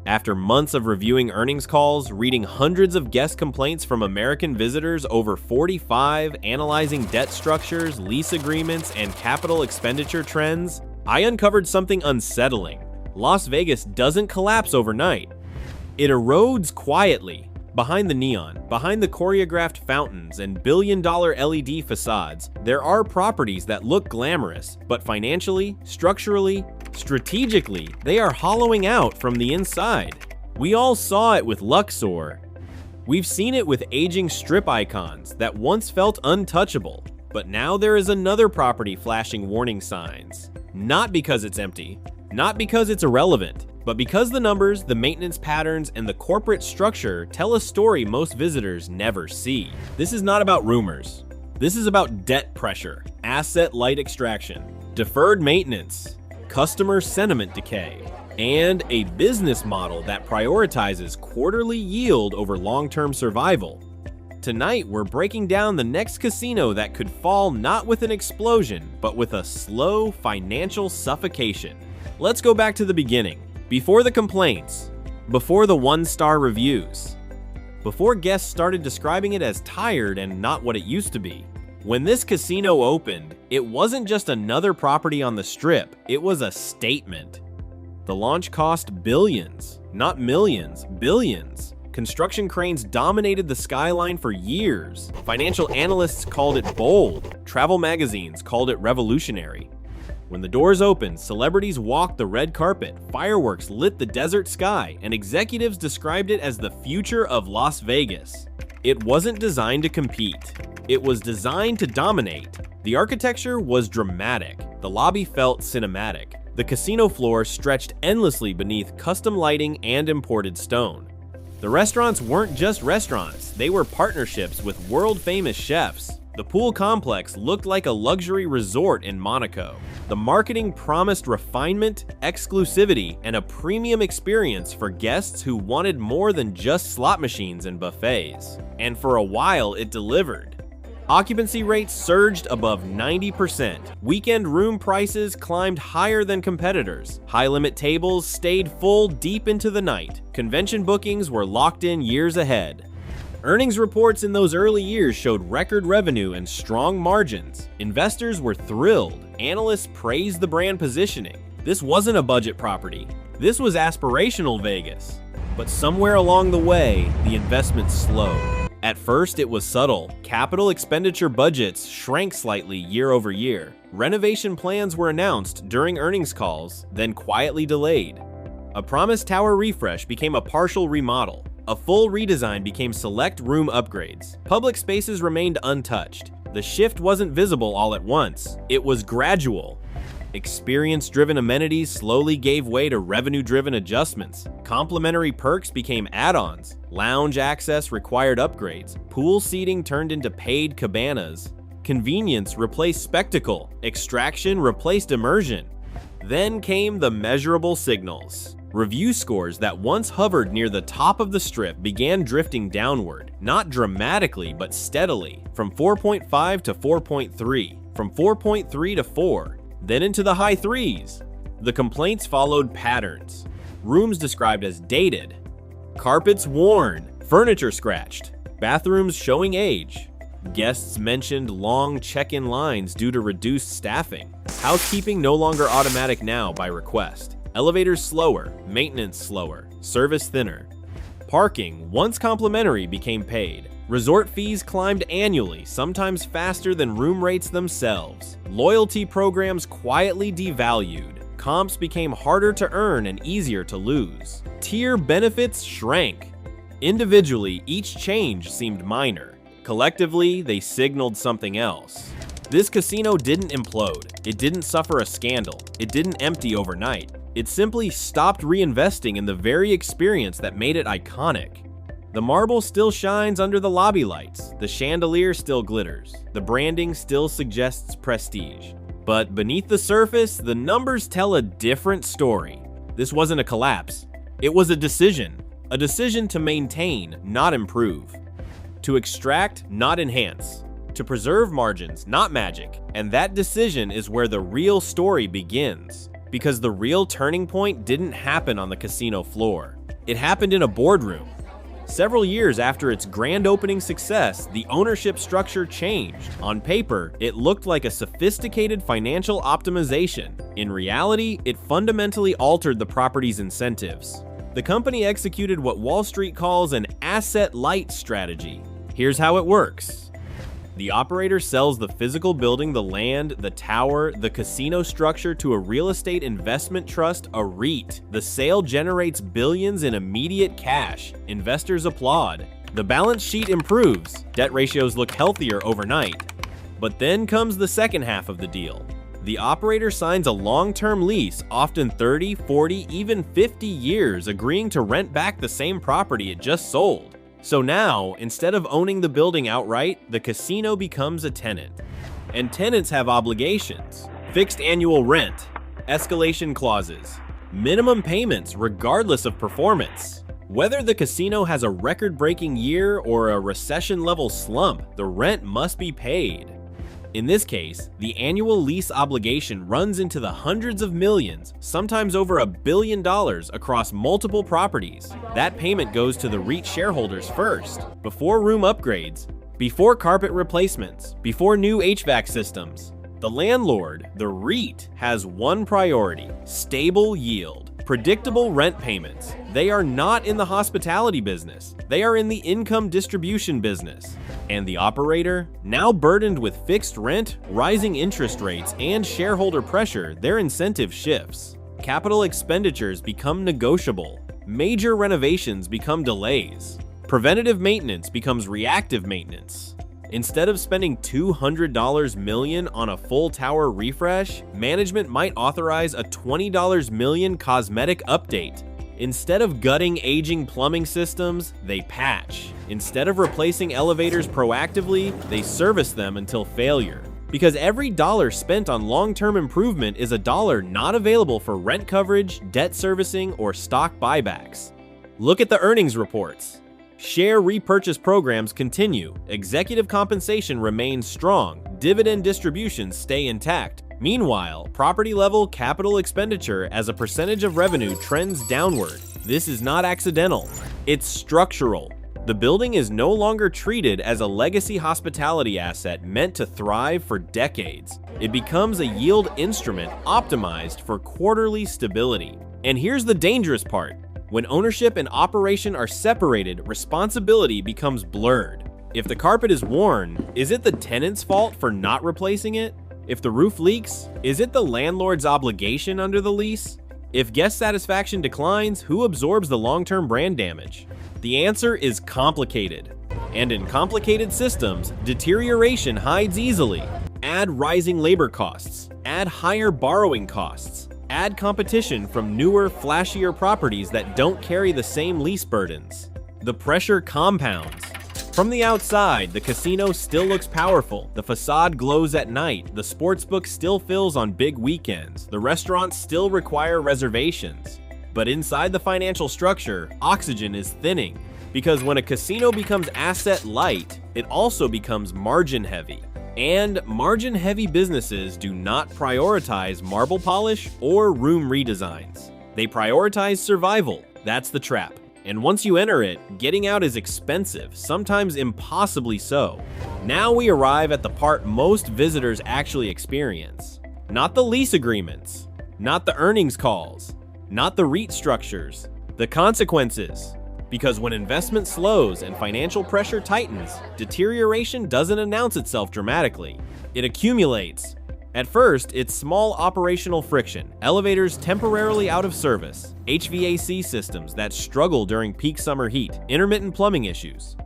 After months of reviewing earnings calls, reading hundreds of guest complaints from American visitors, over 45, analyzing debt structures, lease agreements, and capital expenditure trends, I uncovered something unsettling. Las Vegas doesn't collapse overnight. It erodes quietly. Behind the neon, behind the choreographed fountains and billion-dollar LED facades, there are properties that look glamorous, but financially, structurally, strategically, they are hollowing out from the inside. We all saw it with Luxor. We've seen it with aging strip icons that once felt untouchable, but now there is another property flashing warning signs. Not because it's empty, not because it's irrelevant, but because the numbers, the maintenance patterns, and the corporate structure tell a story most visitors never see. This is not about rumors. This is about debt pressure, asset-light extraction, deferred maintenance, customer sentiment decay, and a business model that prioritizes quarterly yield over long-term survival. Tonight, we're breaking down the next casino that could fall not with an explosion, but with a slow financial suffocation. Let's go back to the beginning. Before the complaints, before the one-star reviews, before guests started describing it as tired and not what it used to be. When this casino opened, it wasn't just another property on the Strip, it was a statement. The launch cost billions, not millions, billions. Construction cranes dominated the skyline for years. Financial analysts called it bold. Travel magazines called it revolutionary. When the doors opened, celebrities walked the red carpet, fireworks lit the desert sky, and executives described it as the future of Las Vegas. It wasn't designed to compete. It was designed to dominate. The architecture was dramatic. The lobby felt cinematic. The casino floor stretched endlessly beneath custom lighting and imported stone. The restaurants weren't just restaurants, they were partnerships with world-famous chefs. The pool complex looked like a luxury resort in Monaco. The marketing promised refinement, exclusivity, and a premium experience for guests who wanted more than just slot machines and buffets. And for a while, it delivered. Occupancy rates surged above 90%. Weekend room prices climbed higher than competitors. High-limit tables stayed full deep into the night. Convention bookings were locked in years ahead. Earnings reports in those early years showed record revenue and strong margins. Investors were thrilled. Analysts praised the brand positioning. This wasn't a budget property. This was aspirational Vegas. But somewhere along the way, the investment slowed. At first, it was subtle. Capital expenditure budgets shrank slightly year over year. Renovation plans were announced during earnings calls, then quietly delayed. A promised tower refresh became a partial remodel. A full redesign became select room upgrades. Public spaces remained untouched. The shift wasn't visible all at once. It was gradual. Experience-driven amenities slowly gave way to revenue-driven adjustments. Complimentary perks became add-ons. Lounge access required upgrades. Pool seating turned into paid cabanas. Convenience replaced spectacle. Extraction replaced immersion. Then came the measurable signals. Review scores that once hovered near the top of the Strip began drifting downward, not dramatically but steadily, from 4.5 to 4.3, from 4.3 to 4, then into the high threes. The complaints followed patterns. Rooms described as dated, carpets worn, furniture scratched, bathrooms showing age. Guests mentioned long check-in lines due to reduced staffing. Housekeeping no longer automatic now by request. Elevators slower, maintenance slower, service thinner. Parking, once complimentary, became paid. Resort fees climbed annually, sometimes faster than room rates themselves. Loyalty programs quietly devalued. Comps became harder to earn and easier to lose. Tier benefits shrank. Individually, each change seemed minor. Collectively, they signaled something else. This casino didn't implode. It didn't suffer a scandal. It didn't empty overnight. It simply stopped reinvesting in the very experience that made it iconic. The marble still shines under the lobby lights. The chandelier still glitters. The branding still suggests prestige. But beneath the surface, the numbers tell a different story. This wasn't a collapse. It was a decision. A decision to maintain, not improve. To extract, not enhance. To preserve margins, not magic. And that decision is where the real story begins. Because the real turning point didn't happen on the casino floor. It happened in a boardroom. Several years after its grand opening success, the ownership structure changed. On paper, it looked like a sophisticated financial optimization. In reality, it fundamentally altered the property's incentives. The company executed what Wall Street calls an asset-light strategy. Here's how it works. The operator sells the physical building, the land, the tower, the casino structure to a real estate investment trust, a REIT. The sale generates billions in immediate cash. Investors applaud. The balance sheet improves. Debt ratios look healthier overnight. But then comes the second half of the deal. The operator signs a long-term lease, often 30, 40, even 50 years, agreeing to rent back the same property it just sold. So now, instead of owning the building outright, the casino becomes a tenant. And tenants have obligations: fixed annual rent, escalation clauses, minimum payments regardless of performance. Whether the casino has a record-breaking year or a recession-level slump, the rent must be paid. In this case, the annual lease obligation runs into the hundreds of millions, sometimes over $1 billion across multiple properties. That payment goes to the REIT shareholders first, before room upgrades, before carpet replacements, before new HVAC systems. The landlord, the REIT, has one priority: stable yield. Predictable rent payments. They are not in the hospitality business. They are in the income distribution business. And the operator, now burdened with fixed rent, rising interest rates, and shareholder pressure, their incentive shifts. Capital expenditures become negotiable. Major renovations become delays. Preventative maintenance becomes reactive maintenance. Instead of spending $200 million on a full tower refresh, management might authorize a $20 million cosmetic update. Instead of gutting aging plumbing systems, they patch. Instead of replacing elevators proactively, they service them until failure. Because every dollar spent on long-term improvement is a dollar not available for rent coverage, debt servicing, or stock buybacks. Look at the earnings reports. Share repurchase programs continue, executive compensation remains strong, dividend distributions stay intact. Meanwhile, property-level capital expenditure as a percentage of revenue trends downward. This is not accidental, it's structural. The building is no longer treated as a legacy hospitality asset meant to thrive for decades. It becomes a yield instrument optimized for quarterly stability. And here's the dangerous part. When ownership and operation are separated, responsibility becomes blurred. If the carpet is worn, is it the tenant's fault for not replacing it? If the roof leaks, is it the landlord's obligation under the lease? If guest satisfaction declines, who absorbs the long-term brand damage? The answer is complicated. And in complicated systems, deterioration hides easily. Add rising labor costs, add higher borrowing costs, add competition from newer, flashier properties that don't carry the same lease burdens. The pressure compounds. From the outside, the casino still looks powerful. The facade glows at night. The sportsbook still fills on big weekends. The restaurants still require reservations. But inside the financial structure, oxygen is thinning. Because when a casino becomes asset light, it also becomes margin heavy. And margin-heavy businesses do not prioritize marble polish or room redesigns. They prioritize survival. That's the trap. And once you enter it, getting out is expensive, sometimes impossibly so. Now we arrive at the part most visitors actually experience. Not the lease agreements, not the earnings calls, not the REIT structures, the consequences. Because when investment slows and financial pressure tightens, deterioration doesn't announce itself dramatically. It accumulates. At first, it's small operational friction, elevators temporarily out of service, HVAC systems that struggle during peak summer heat, intermittent plumbing issues,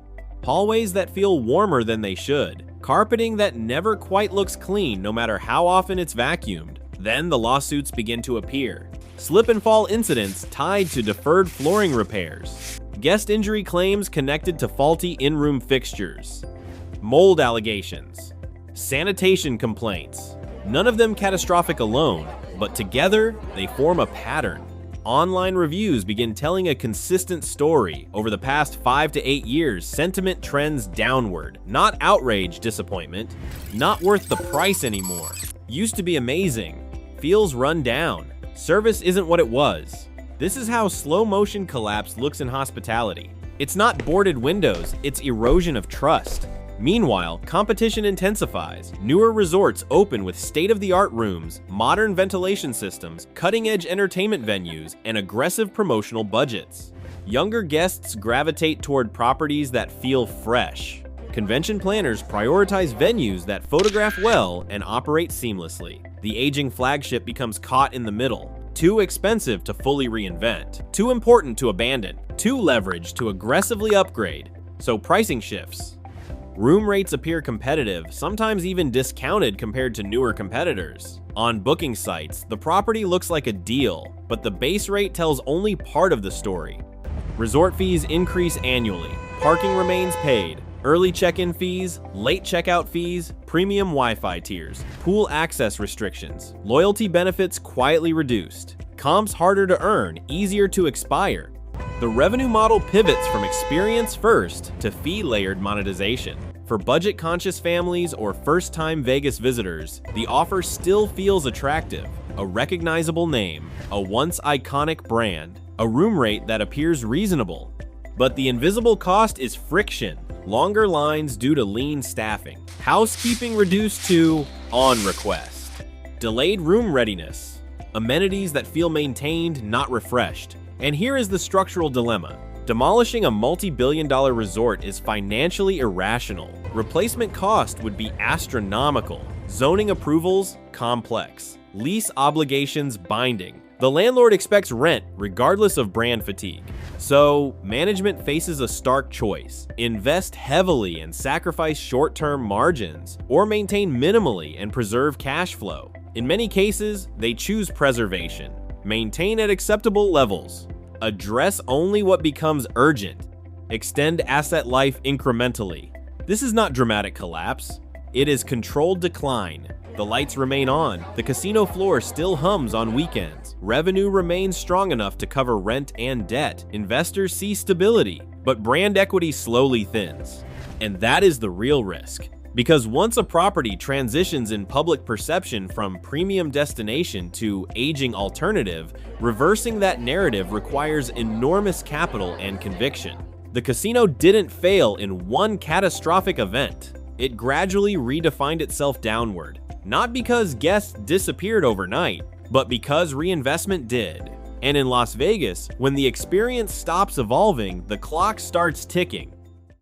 hallways that feel warmer than they should, carpeting that never quite looks clean no matter how often it's vacuumed. Then the lawsuits begin to appear. Slip and fall incidents tied to deferred flooring repairs. Guest injury claims connected to faulty in-room fixtures. Mold allegations. Sanitation complaints. None of them catastrophic alone, but together they form a pattern. Online reviews begin telling a consistent story. Over the past 5 to 8 years, sentiment trends downward. Not outrage, disappointment. Not worth the price anymore. Used to be amazing. Feels run down. Service isn't what it was. This is how slow motion collapse looks in hospitality. It's not boarded windows, it's erosion of trust. Meanwhile, competition intensifies. Newer resorts open with state-of-the-art rooms, modern ventilation systems, cutting-edge entertainment venues, and aggressive promotional budgets. Younger guests gravitate toward properties that feel fresh. Convention planners prioritize venues that photograph well and operate seamlessly. The aging flagship becomes caught in the middle. Too expensive to fully reinvent, too important to abandon, too leveraged to aggressively upgrade. So pricing shifts. Room rates appear competitive, sometimes even discounted compared to newer competitors. On booking sites, the property looks like a deal, but the base rate tells only part of the story. Resort fees increase annually, parking remains paid, early check-in fees, late checkout fees, premium Wi-Fi tiers, pool access restrictions, loyalty benefits quietly reduced, comps harder to earn, easier to expire. The revenue model pivots from experience first to fee-layered monetization. For budget-conscious families or first-time Vegas visitors, the offer still feels attractive. A recognizable name, a once iconic brand, a room rate that appears reasonable. But the invisible cost is friction. Longer lines due to lean staffing. Housekeeping reduced to on request. Delayed room readiness. Amenities that feel maintained, not refreshed. And here is the structural dilemma. Demolishing a multi-billion-dollar resort is financially irrational. Replacement cost would be astronomical. Zoning approvals, complex. Lease obligations, binding. The landlord expects rent, regardless of brand fatigue. So, management faces a stark choice. Invest heavily and sacrifice short-term margins, or maintain minimally and preserve cash flow. In many cases, they choose preservation. Maintain at acceptable levels. Address only what becomes urgent. Extend asset life incrementally. This is not dramatic collapse. It is controlled decline. The lights remain on. The casino floor still hums on weekends. Revenue remains strong enough to cover rent and debt. Investors see stability, but brand equity slowly thins. And that is the real risk. Because once a property transitions in public perception from premium destination to aging alternative, reversing that narrative requires enormous capital and conviction. The casino didn't fail in one catastrophic event. It gradually redefined itself downward. Not because guests disappeared overnight, but because reinvestment did. And in Las Vegas, when the experience stops evolving, the clock starts ticking.